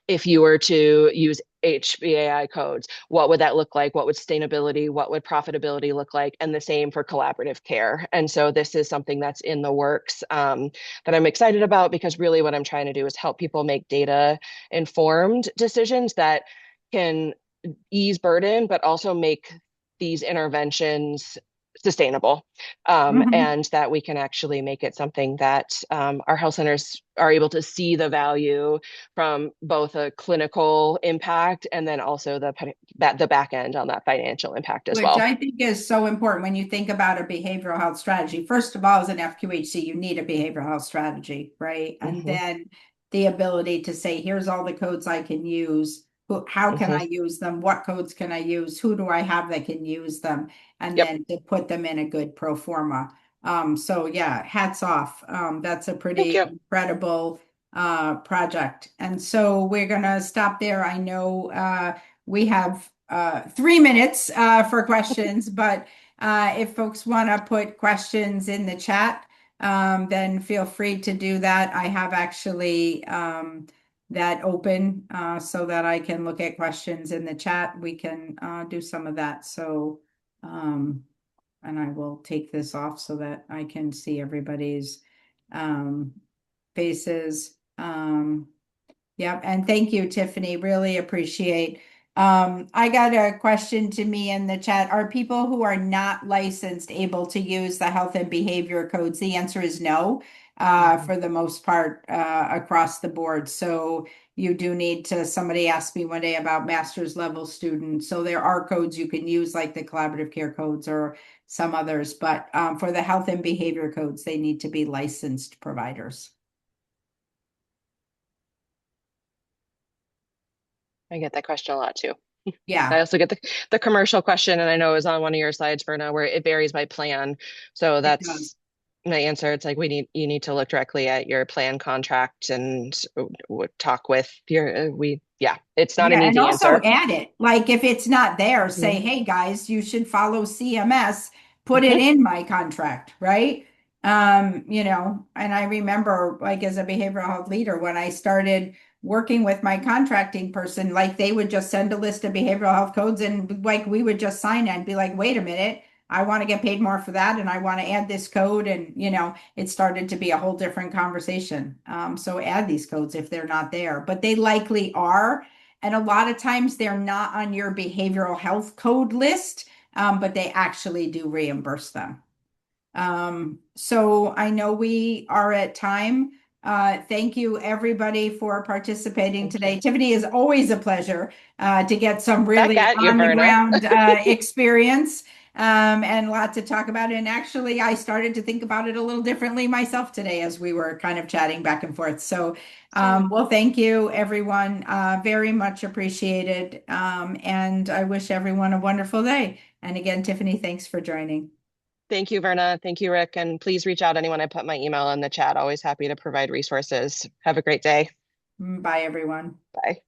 if you were to use HBAI codes, what would that look like? What would sustainability, what would profitability look like? And the same for collaborative care. And so this is something that's in the works, that I'm excited about, because really what I'm trying to do is help people make data informed decisions that can ease burden, but also make these interventions sustainable, Mhm. and that we can actually make it something that, our health centers are able to see the value from both a clinical impact and then also the back end on that financial impact as Which well. I think is so important when you think about a behavioral health strategy. First of all, as an FQHC, you need a behavioral health strategy, right? And Hmm. then the ability to say, here's all the codes I can use. How can Hmm. I use them? What codes can I use? Who do I have that can use them? And Yep. then to put them in a good pro forma. So yeah, hats off. That's a Thank pretty you. incredible project. And so we're gonna stop there. I know we have 3 minutes for questions, but if folks want to put questions in the chat, then feel free to do that. I have actually that open so that I can look at questions in the chat. We can do some of that. So, and I will take this off so that I can see everybody's um, faces. Yep, and thank you, Tiffany. Really appreciate. I got a question to me in the chat. Are people who are not licensed able to use the health and behavior codes? The answer is no, Mhm. for the most part, across the board. So you do need to, somebody asked me one day about master's level students. So there are codes you can use, like the collaborative care codes or some others, but for the health and behavior codes, they need to be licensed providers. I get that question a lot too. I Yeah, also get the commercial question, and I know it was on one of your slides, Virna, where it varies by plan. So it does. that's my answer. It's like you need to look directly at your plan contract and talk with yeah, it's not an Yeah, and easy also answer. add it. Like if it's not there, Hmm. say, hey guys, you should follow CMS, put it Hmm. in my contract, right? And I remember like as a behavioral health leader, when I started working with my contracting person, like they would just send a list of behavioral health codes and like we would just sign it and be like, wait a minute, I want to get paid more for that and I want to add this code. And it started to be a whole different conversation. So add these codes if they're not there, but they likely are. And a lot of times they're not on your behavioral health code list, but they actually do reimburse them. So I know we are at time. Thank you, everybody, for participating Thank you. today. Tiffany, is always a pleasure to get some Back really at you, on the Virna. ground experience and a lot to talk about. And actually, I started to think about it a little differently myself today as we were kind of chatting back and forth. So, Same. well, thank you, everyone. Very much appreciated. And I wish everyone a wonderful day. And again, Tiffany, thanks for joining. Thank you, Virna. Thank you, Rick. And please reach out anyone. I put my email in the chat. Always happy to provide resources. Have a great day. Bye, everyone. Bye.